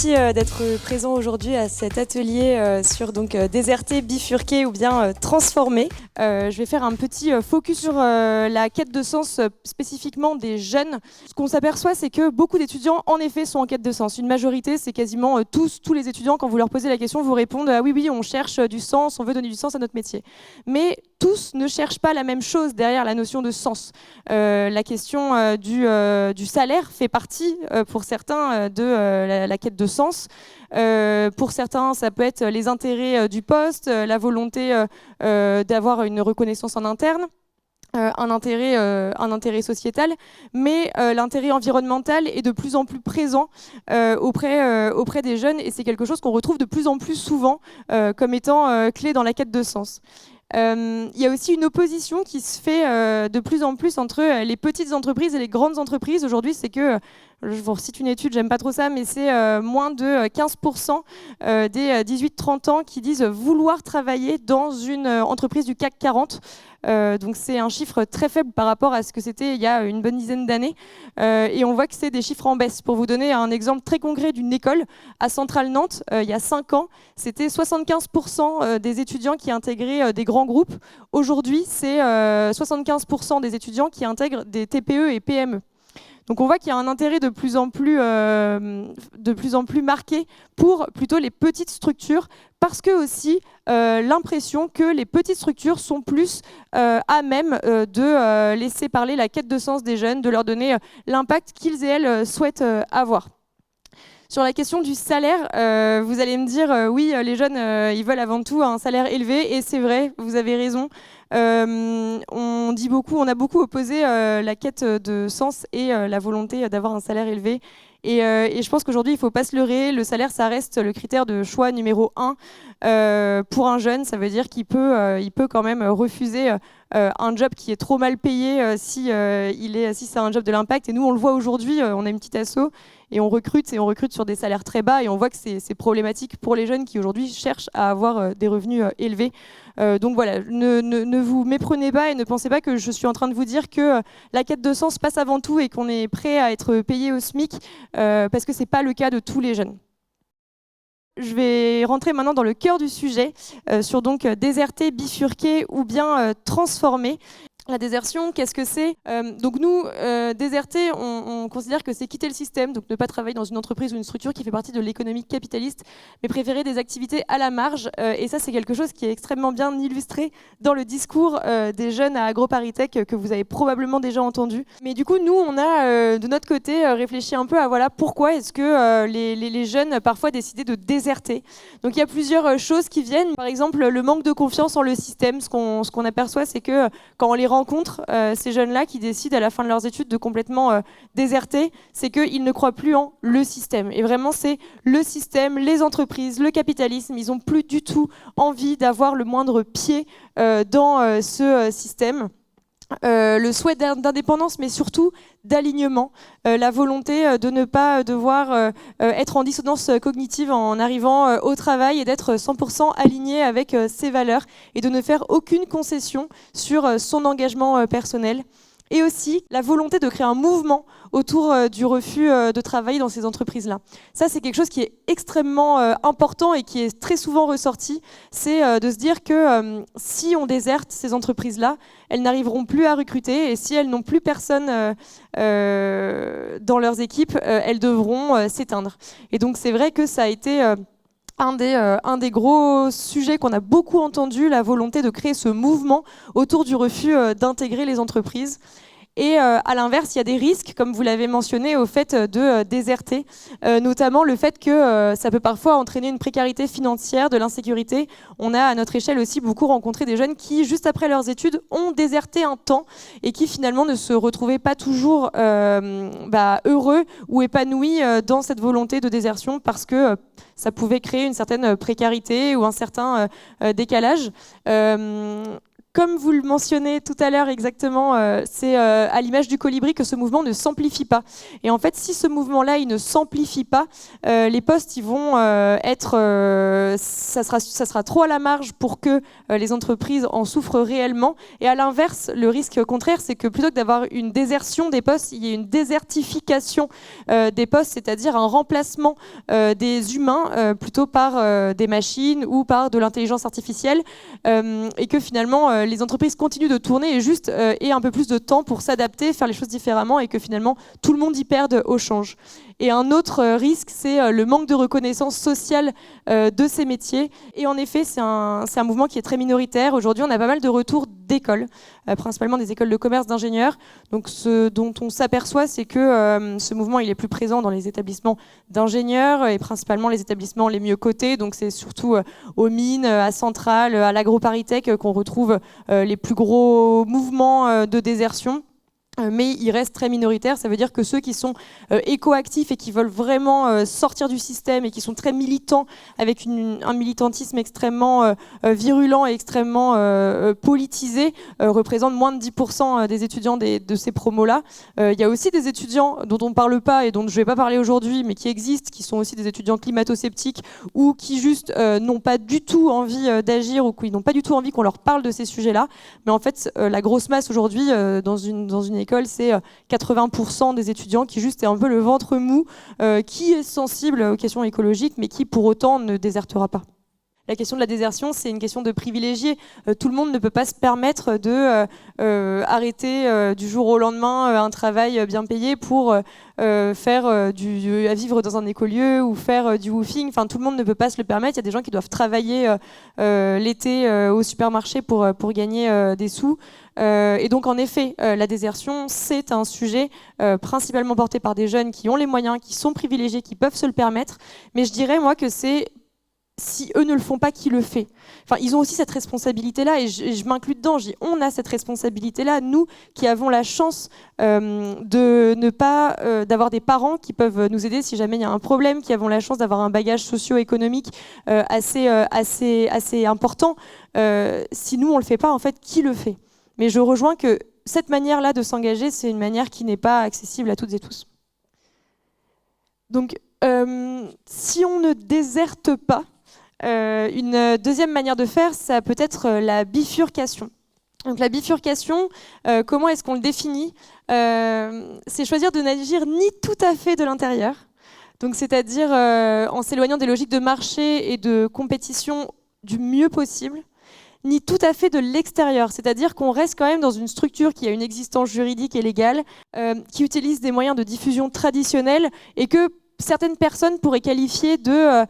Merci d'être présent aujourd'hui à cet atelier sur déserter, bifurquer ou bien transformer. Je vais faire un petit focus sur la quête de sens spécifiquement des jeunes. Ce qu'on s'aperçoit, c'est que beaucoup d'étudiants, en effet, sont en quête de sens. Une majorité, c'est quasiment tous les étudiants, quand vous leur posez la question, vous répondent « Ah oui, on cherche du sens, on veut donner du sens à notre métier ». Mais tous ne cherchent pas la même chose derrière la notion de sens. La question du salaire fait partie, pour certains, de la quête de sens. Pour certains, ça peut être les intérêts du poste, la volonté d'avoir une reconnaissance en interne. Un intérêt sociétal, mais l'intérêt environnemental est de plus en plus présent auprès des jeunes, et c'est quelque chose qu'on retrouve de plus en plus souvent comme étant clé dans la quête de sens. Il y a aussi une opposition qui se fait de plus en plus entre les petites entreprises et les grandes entreprises. Aujourd'hui, c'est que, je vous cite une étude, j'aime pas trop ça, mais c'est moins de 15% des 18-30 ans qui disent vouloir travailler dans une entreprise du CAC 40. Donc c'est un chiffre très faible par rapport à ce que c'était il y a une bonne dizaine d'années. Et on voit que c'est des chiffres en baisse. Pour vous donner un exemple très concret d'une école, à Centrale Nantes, il y a 5 ans, c'était 75% des étudiants qui intégraient des grands groupes. Aujourd'hui, c'est 75% des étudiants qui intègrent des TPE et PME. Donc on voit qu'il y a un intérêt de plus en plus marqué pour plutôt les petites structures, parce que aussi l'impression que les petites structures sont plus à même de laisser parler la quête de sens des jeunes, de leur donner l'impact qu'ils et elles souhaitent avoir. Sur la question du salaire, vous allez me dire oui, les jeunes, ils veulent avant tout un salaire élevé, et c'est vrai, vous avez raison. On a beaucoup opposé la quête de sens et la volonté d'avoir un salaire élevé. Et je pense qu'aujourd'hui, il ne faut pas se leurrer. Le salaire, ça reste le critère de choix numéro 1 pour un jeune. Ça veut dire qu'il peut quand même refuser un job qui est trop mal payé si c'est un job de l'impact. Et nous, on le voit aujourd'hui, on a une petite asso et on recrute sur des salaires très bas, et on voit que c'est problématique pour les jeunes qui aujourd'hui cherchent à avoir des revenus élevés. Donc voilà, ne vous méprenez pas et ne pensez pas que je suis en train de vous dire que la quête de sens passe avant tout et qu'on est prêt à être payé au SMIC, parce que ce n'est pas le cas de tous les jeunes. Je vais rentrer maintenant dans le cœur du sujet, sur déserter, bifurquer ou bien transformer. La désertion, qu'est-ce que c'est ? Donc nous, déserter, on considère que c'est quitter le système, donc ne pas travailler dans une entreprise ou une structure qui fait partie de l'économie capitaliste, mais préférer des activités à la marge. Et ça, c'est quelque chose qui est extrêmement bien illustré dans le discours des jeunes à AgroParisTech que vous avez probablement déjà entendu. Mais du coup, nous, on a de notre côté réfléchi un peu à pourquoi est-ce que les jeunes parfois décidaient de déserter. Donc il y a plusieurs choses qui viennent. Par exemple, le manque de confiance en le système. Ce qu'on aperçoit, c'est que quand on les rencontre, ces jeunes-là qui décident à la fin de leurs études de complètement déserter, c'est qu'ils ne croient plus en le système. Et vraiment, c'est le système, les entreprises, le capitalisme. Ils n'ont plus du tout envie d'avoir le moindre pied dans ce système. Le souhait d'indépendance, mais surtout d'alignement, la volonté de ne pas devoir être en dissonance cognitive en arrivant au travail et d'être 100% aligné avec ses valeurs et de ne faire aucune concession sur son engagement personnel. Et aussi la volonté de créer un mouvement autour du refus de travailler dans ces entreprises-là. Ça, c'est quelque chose qui est extrêmement important et qui est très souvent ressorti. C'est de se dire que si on déserte ces entreprises-là, elles n'arriveront plus à recruter, et si elles n'ont plus personne dans leurs équipes, elles devront s'éteindre. Et donc, c'est vrai que ça a été un des gros sujets qu'on a beaucoup entendu, la volonté de créer ce mouvement autour du refus d'intégrer les entreprises. Et à l'inverse, il y a des risques, comme vous l'avez mentionné, au fait de déserter, notamment le fait que ça peut parfois entraîner une précarité financière, de l'insécurité. On a à notre échelle aussi beaucoup rencontré des jeunes qui, juste après leurs études, ont déserté un temps et qui finalement ne se retrouvaient pas toujours heureux ou épanouis dans cette volonté de désertion, parce que ça pouvait créer une certaine précarité ou un certain décalage. Comme vous le mentionnez tout à l'heure exactement, c'est à l'image du colibri que ce mouvement ne s'amplifie pas. Et en fait, si ce mouvement-là, il ne s'amplifie pas, les postes, ils vont ça sera trop à la marge pour que les entreprises en souffrent réellement. Et à l'inverse, le risque contraire, c'est que plutôt que d'avoir une désertion des postes, il y ait une désertification des postes, c'est-à-dire un remplacement des humains plutôt par des machines ou par de l'intelligence artificielle, et que finalement les entreprises continuent de tourner et juste aient un peu plus de temps pour s'adapter, faire les choses différemment, et que finalement tout le monde y perde au change. Et un autre risque, c'est le manque de reconnaissance sociale de ces métiers. Et en effet, c'est un mouvement qui est très minoritaire. Aujourd'hui, on a pas mal de retours d'écoles, principalement des écoles de commerce, d'ingénieurs. Donc ce dont on s'aperçoit, c'est que ce mouvement, il est plus présent dans les établissements d'ingénieurs et principalement les établissements les mieux cotés. Donc c'est surtout aux mines, à Centrale, à l'AgroParisTech qu'on retrouve les plus gros mouvements de désertion. Mais il reste très minoritaire, ça veut dire que ceux qui sont écoactifs et qui veulent vraiment sortir du système et qui sont très militants, avec un militantisme extrêmement virulent et extrêmement politisé, représentent moins de 10% des étudiants de ces promos-là. Il y a aussi des étudiants dont on ne parle pas et dont je ne vais pas parler aujourd'hui, mais qui existent, qui sont aussi des étudiants climato-sceptiques ou qui juste n'ont pas du tout envie d'agir ou qui n'ont pas du tout envie qu'on leur parle de ces sujets-là. Mais en fait, la grosse masse aujourd'hui, dans une école, c'est 80% des étudiants qui juste est un peu le ventre mou, qui est sensible aux questions écologiques, mais qui pour autant ne désertera pas. La question de la désertion, c'est une question de privilégiés. Tout le monde ne peut pas se permettre de arrêter du jour au lendemain un travail bien payé pour faire à vivre dans un écolieu ou faire du woofing. Enfin, tout le monde ne peut pas se le permettre. Il y a des gens qui doivent travailler l'été au supermarché pour gagner des sous. Et donc, en effet, la désertion, c'est un sujet principalement porté par des jeunes qui ont les moyens, qui sont privilégiés, qui peuvent se le permettre. Mais je dirais, moi, que c'est si eux ne le font pas, qui le fait? Enfin, ils ont aussi cette responsabilité-là, et je m'inclus dedans. On a cette responsabilité-là, nous qui avons la chance de ne pas d'avoir des parents qui peuvent nous aider si jamais il y a un problème, qui avons la chance d'avoir un bagage socio-économique assez important. Si nous on le fait pas, en fait, qui le fait? Mais je rejoins que cette manière-là de s'engager, c'est une manière qui n'est pas accessible à toutes et tous. Donc, si on ne déserte pas, une deuxième manière de faire, ça peut être la bifurcation. Donc la bifurcation, comment est-ce qu'on le définit? C'est choisir de n'agir ni tout à fait de l'intérieur, donc c'est-à-dire en s'éloignant des logiques de marché et de compétition du mieux possible, ni tout à fait de l'extérieur, c'est-à-dire qu'on reste quand même dans une structure qui a une existence juridique et légale, qui utilise des moyens de diffusion traditionnels et que certaines personnes pourraient qualifier de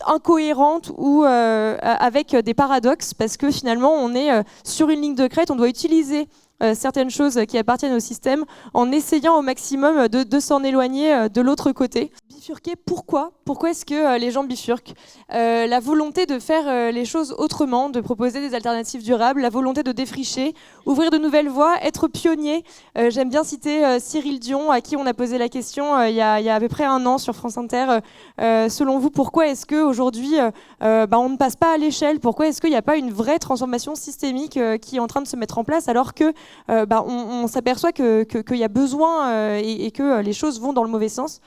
incohérentes ou avec des paradoxes, parce que finalement on est sur une ligne de crête, on doit utiliser certaines choses qui appartiennent au système en essayant au maximum de s'en éloigner de l'autre côté. Bifurquer, pourquoi est-ce que les gens bifurquent? La volonté de faire les choses autrement, de proposer des alternatives durables, la volonté de défricher, ouvrir de nouvelles voies, être pionnier. J'aime bien citer Cyril Dion, à qui on a posé la question il y a à peu près un an sur France Inter. Selon vous, pourquoi est-ce qu'aujourd'hui on ne passe pas à l'échelle? Pourquoi est-ce qu'il n'y a pas une vraie transformation systémique qui est en train de se mettre en place, alors que on s'aperçoit qu'il y a besoin et que les choses vont dans le mauvais sens?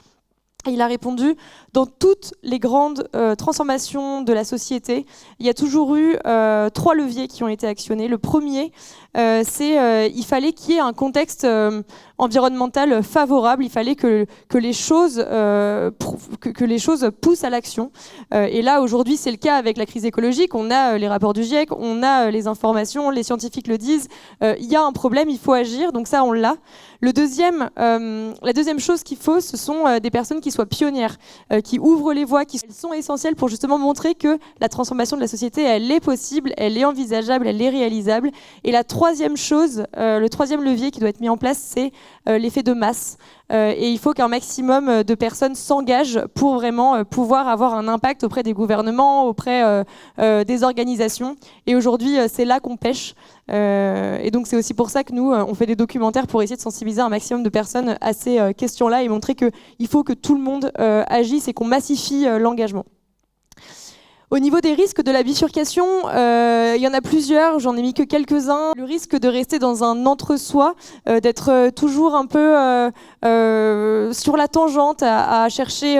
Et il a répondu, dans toutes les grandes transformations de la société, il y a toujours eu 3 leviers qui ont été actionnés. Le premier, c'est il fallait qu'il y ait un contexte environnemental favorable, il fallait que les choses poussent à l'action. Et là, aujourd'hui, c'est le cas avec la crise écologique. On a les rapports du GIEC, on a les informations, les scientifiques le disent. Il y a un problème, il faut agir, donc ça, on l'a. La deuxième chose qu'il faut, ce sont des personnes qui soient pionnières, qui ouvrent les voies, qui sont essentielles pour justement montrer que la transformation de la société, elle est possible, elle est envisageable, elle est réalisable. Et la troisième chose, le troisième levier qui doit être mis en place, c'est l'effet de masse. Et il faut qu'un maximum de personnes s'engagent pour vraiment pouvoir avoir un impact auprès des gouvernements, auprès des organisations. Et aujourd'hui, c'est là qu'on pêche. Et donc c'est aussi pour ça que nous, on fait des documentaires pour essayer de sensibiliser un maximum de personnes à ces questions-là et montrer qu'il faut que tout le monde agisse et qu'on massifie l'engagement. Au niveau des risques de la bifurcation, il y en a plusieurs, j'en ai mis que quelques-uns. Le risque de rester dans un entre-soi, d'être toujours un peu sur la tangente, à chercher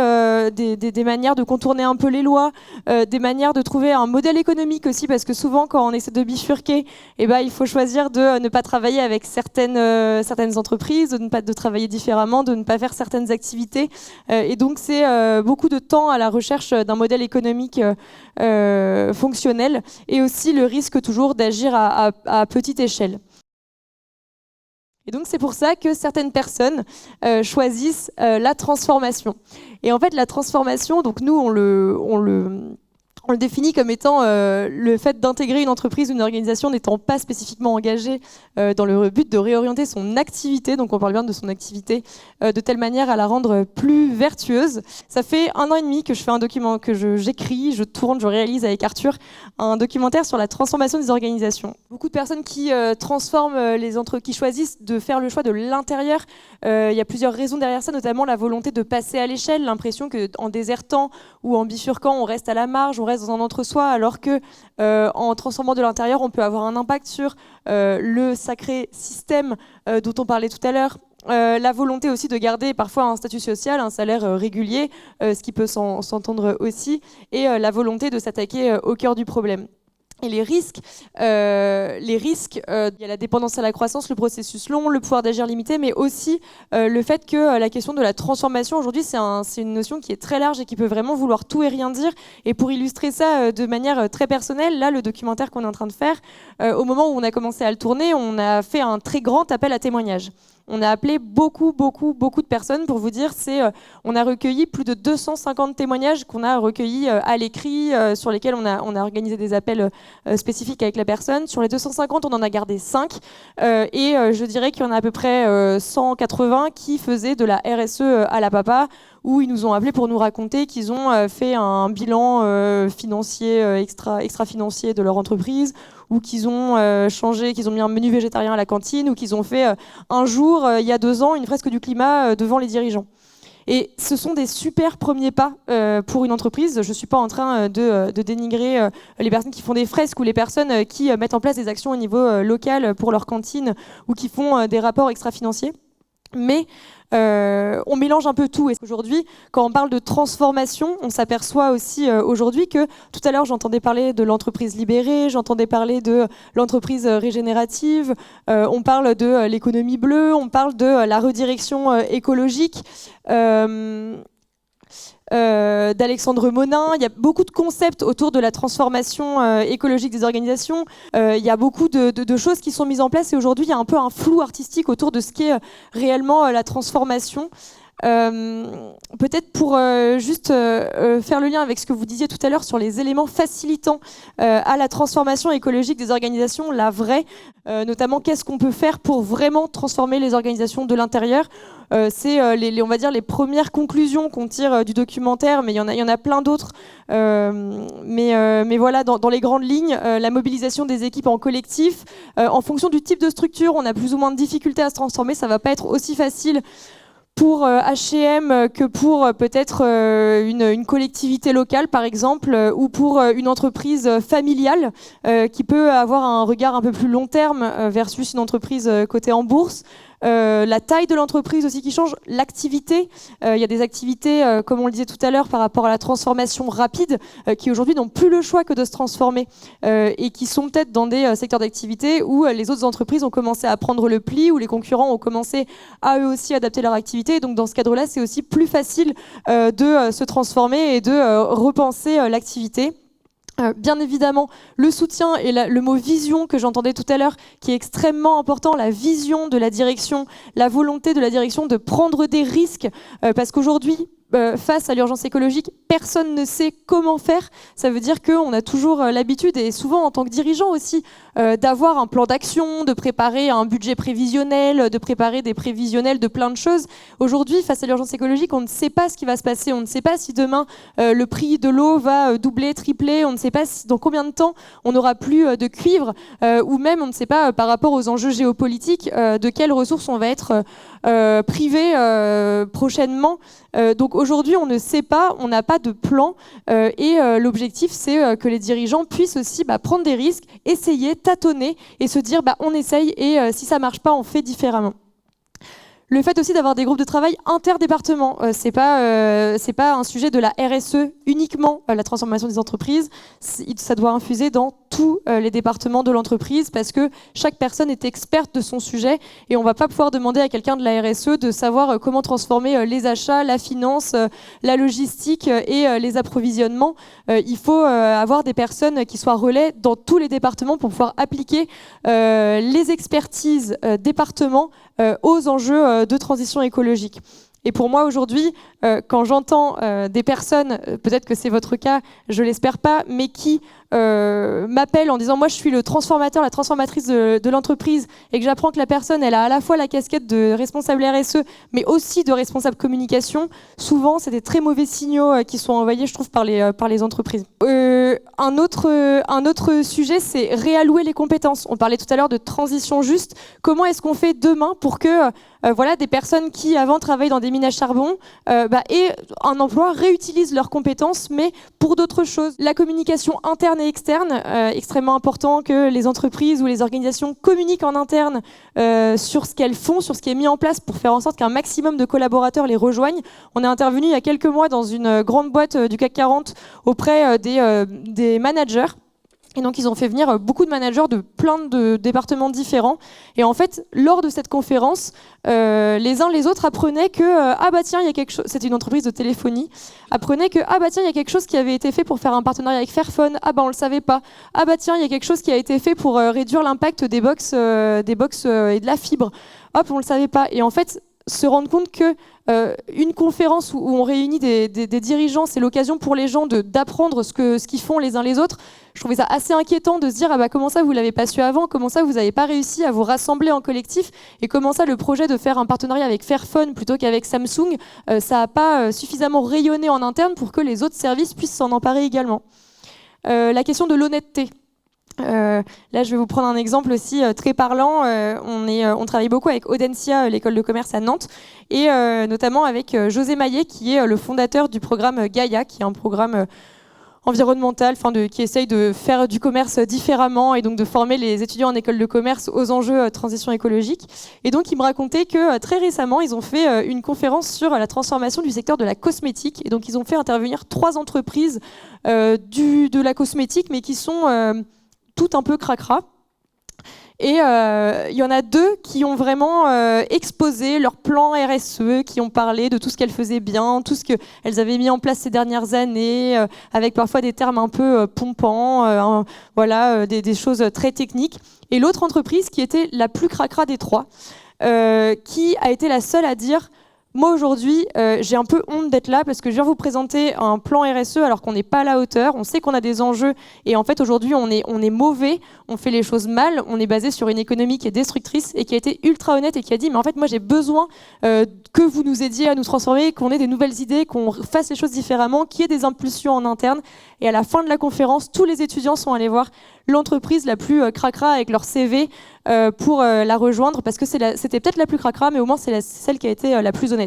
des manières de contourner un peu les lois, des manières de trouver un modèle économique aussi, parce que souvent quand on essaie de bifurquer, eh ben, il faut choisir de ne pas travailler avec certaines entreprises, de travailler différemment, de ne pas faire certaines activités. Et donc c'est beaucoup de temps à la recherche d'un modèle économique fonctionnel, et aussi le risque toujours d'agir à petite échelle. Et donc c'est pour ça que certaines personnes choisissent la transformation. Et en fait la transformation, donc nous on le définit comme étant le fait d'intégrer une entreprise ou une organisation n'étant pas spécifiquement engagée dans le but de réorienter son activité, donc on parle bien de son activité, de telle manière à la rendre plus vertueuse. Ça fait 1 an et demi que je fais un document, que j'écris, je tourne, je réalise avec Arthur un documentaire sur la transformation des organisations. Beaucoup de personnes qui transforment qui choisissent de faire le choix de l'intérieur. Il y a plusieurs raisons derrière ça, notamment la volonté de passer à l'échelle, l'impression qu'en désertant ou en bifurquant, on reste à la marge, on reste dans un entre-soi, alors que en transformant de l'intérieur, on peut avoir un impact sur le sacré système dont on parlait tout à l'heure. La volonté aussi de garder parfois un statut social, un salaire régulier, ce qui peut s'entendre aussi, et la volonté de s'attaquer au cœur du problème. Et les risques, il y a la dépendance à la croissance, le processus long, le pouvoir d'agir limité, mais aussi le fait que la question de la transformation, aujourd'hui, c'est une notion qui est très large et qui peut vraiment vouloir tout et rien dire. Et pour illustrer ça de manière très personnelle, là, le documentaire qu'on est en train de faire, au moment où on a commencé à le tourner, on a fait un très grand appel à témoignages. On a appelé beaucoup de personnes. Pour vous dire, on a recueilli plus de 250 témoignages qu'on a recueillis à l'écrit, sur lesquels on a organisé des appels spécifiques avec la personne. Sur les 250, on en a gardé 5. Et je dirais qu'il y en a à peu près 180 qui faisaient de la RSE à la papa, où ils nous ont appelés pour nous raconter qu'ils ont fait un bilan financier, extra-financier de leur entreprise, ou qu'ils ont changé, qu'ils ont mis un menu végétarien à la cantine, ou qu'ils ont fait un jour, il y a 2 ans, une fresque du climat devant les dirigeants. Et ce sont des super premiers pas pour une entreprise. Je ne suis pas en train de dénigrer les personnes qui font des fresques ou les personnes qui mettent en place des actions au niveau local pour leur cantine, ou qui font des rapports extra-financiers. Mais on mélange un peu tout. Et aujourd'hui, quand on parle de transformation, on s'aperçoit aussi aujourd'hui que tout à l'heure, j'entendais parler de l'entreprise libérée, j'entendais parler de l'entreprise régénérative, on parle de l'économie bleue, on parle de la redirection écologique. D'Alexandre Monin, il y a beaucoup de concepts autour de la transformation écologique des organisations, il y a beaucoup de choses qui sont mises en place, et aujourd'hui il y a un peu un flou artistique autour de ce qu'est réellement la transformation. Peut-être pour juste faire le lien avec ce que vous disiez tout à l'heure sur les éléments facilitant à la transformation écologique des organisations, la vraie, notamment qu'est-ce qu'on peut faire pour vraiment transformer les organisations de l'intérieur. C'est on va dire les premières conclusions qu'on tire du documentaire, mais il y en a plein d'autres. Mais voilà, dans les grandes lignes, la mobilisation des équipes en collectif, en fonction du type de structure, on a plus ou moins de difficultés à se transformer. Ça va pas être aussi facile pour H&M que pour peut-être une collectivité locale, par exemple, ou pour une entreprise familiale qui peut avoir un regard un peu plus long terme versus une entreprise cotée en bourse. La taille de l'entreprise aussi qui change, l'activité. Il y a des activités, comme on le disait tout à l'heure, par rapport à la transformation rapide, qui aujourd'hui n'ont plus le choix que de se transformer, et qui sont peut-être dans des secteurs d'activité où les autres entreprises ont commencé à prendre le pli, où les concurrents ont commencé à eux aussi adapter leur activité. Donc dans ce cadre-là, c'est aussi plus facile de se transformer et de repenser l'activité. Bien évidemment, le soutien et le mot vision que j'entendais tout à l'heure, qui est extrêmement important, la vision de la direction, la volonté de la direction de prendre des risques, parce qu'aujourd'hui, face à l'urgence écologique, personne ne sait comment faire. Ça veut dire qu'on a toujours l'habitude, et souvent en tant que dirigeant aussi, d'avoir un plan d'action, de préparer un budget prévisionnel, de préparer des prévisionnels de plein de choses. Aujourd'hui, face à l'urgence écologique, on ne sait pas ce qui va se passer. On ne sait pas si demain le prix de l'eau va doubler, tripler. On ne sait pas dans combien de temps on n'aura plus de cuivre, ou même on ne sait pas par rapport aux enjeux géopolitiques de quelles ressources on va être privé prochainement. Donc aujourd'hui, on ne sait pas, on n'a pas de plan, et l'objectif, c'est que les dirigeants puissent aussi prendre des risques, essayer, tâtonner, et se dire on essaye, et si ça marche pas, on fait différemment. Le fait aussi d'avoir des groupes de travail interdépartements, c'est pas un sujet de la RSE uniquement, la transformation des entreprises, ça doit infuser dans tous les départements de l'entreprise parce que chaque personne est experte de son sujet et on va pas pouvoir demander à quelqu'un de la RSE de savoir comment transformer les achats, la finance, la logistique et les approvisionnements. Il faut avoir des personnes qui soient relais dans tous les départements pour pouvoir appliquer les expertises départements aux enjeux de transition écologique. Et pour moi aujourd'hui, quand j'entends des personnes, peut-être que c'est votre cas, je l'espère pas, mais qui m'appellent en disant moi je suis le transformateur, la transformatrice de l'entreprise et que j'apprends que la personne elle a à la fois la casquette de responsable RSE mais aussi de responsable communication, souvent c'est des très mauvais signaux qui sont envoyés je trouve par les entreprises. Un autre sujet c'est réallouer les compétences. On parlait tout à l'heure de transition juste. Comment est-ce qu'on fait demain pour que voilà, des personnes qui avant travaillaient dans des mines à charbon aient un emploi, réutilisent leurs compétences mais pour d'autres choses. La communication interne et externe, extrêmement important que les entreprises ou les organisations communiquent en interne sur ce qu'elles font, sur ce qui est mis en place pour faire en sorte qu'un maximum de collaborateurs les rejoignent. On est intervenu il y a quelques mois dans une grande boîte du CAC 40 auprès des managers. Et donc, ils ont fait venir beaucoup de managers de plein de départements différents. Et en fait, lors de cette conférence, les uns les autres apprenaient que tiens, il y a quelque chose. C'était une entreprise de téléphonie. Apprenaient que tiens, il y a quelque chose qui avait été fait pour faire un partenariat avec Fairphone. On le savait pas. Tiens, il y a quelque chose qui a été fait pour réduire l'impact des box et de la fibre. Hop, on le savait pas. Et en fait, se rendre compte que une conférence où on réunit des dirigeants, c'est l'occasion pour les gens d'apprendre ce qu'ils font les uns les autres. Je trouvais ça assez inquiétant de se dire comment ça vous l'avez pas su avant, comment ça vous n'avez pas réussi à vous rassembler en collectif et comment ça le projet de faire un partenariat avec Fairphone plutôt qu'avec Samsung, ça n'a pas suffisamment rayonné en interne pour que les autres services puissent s'en emparer également. La question de l'honnêteté. Là, je vais vous prendre un exemple aussi très parlant. On travaille beaucoup avec Audencia, l'école de commerce à Nantes, et notamment avec José Maillet, qui est le fondateur du programme Gaïa, qui est un programme environnemental, qui essaye de faire du commerce différemment et donc de former les étudiants en école de commerce aux enjeux transition écologique. Et donc, il me racontait que très récemment, ils ont fait une conférence sur la transformation du secteur de la cosmétique. Et donc, ils ont fait intervenir 3 entreprises de la cosmétique, mais qui sont toutes un peu cracra. Et il y en a 2 qui ont vraiment exposé leur plan RSE, qui ont parlé de tout ce qu'elles faisaient bien, tout ce qu'elles avaient mis en place ces dernières années, avec parfois des termes un peu pompants, des choses très techniques. Et l'autre entreprise, qui était la plus cracra des 3, qui a été la seule à dire moi aujourd'hui, j'ai un peu honte d'être là parce que je viens vous présenter un plan RSE alors qu'on n'est pas à la hauteur, on sait qu'on a des enjeux et en fait aujourd'hui on est mauvais, on fait les choses mal, on est basé sur une économie qui est destructrice et qui a été ultra honnête et qui a dit mais en fait moi j'ai besoin que vous nous aidiez à nous transformer, qu'on ait des nouvelles idées, qu'on fasse les choses différemment, qu'il y ait des impulsions en interne. Et à la fin de la conférence, tous les étudiants sont allés voir l'entreprise la plus cracra avec leur CV pour la rejoindre parce que c'était peut-être la plus cracra, mais au moins c'est celle qui a été la plus honnête.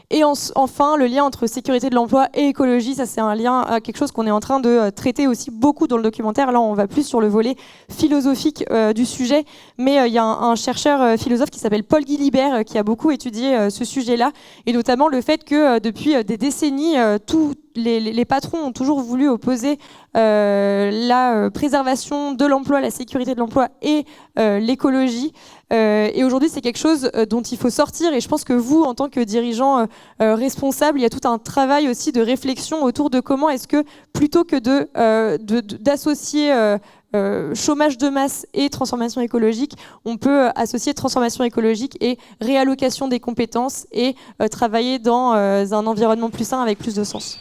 Et enfin, le lien entre sécurité de l'emploi et écologie, ça c'est un lien à quelque chose qu'on est en train de traiter aussi beaucoup dans le documentaire. Là, on va plus sur le volet philosophique du sujet, mais il y a un chercheur philosophe qui s'appelle Paul Guilibert qui a beaucoup étudié ce sujet-là, et notamment le fait que depuis des décennies, tous les patrons ont toujours voulu opposer la préservation de l'emploi, la sécurité de l'emploi et l'écologie. Et aujourd'hui, c'est quelque chose dont il faut sortir. Et je pense que vous, en tant que dirigeant responsable, il y a tout un travail aussi de réflexion autour de comment est-ce que, plutôt que d'associer chômage de masse et transformation écologique, on peut associer transformation écologique et réallocation des compétences et travailler dans un environnement plus sain avec plus de sens.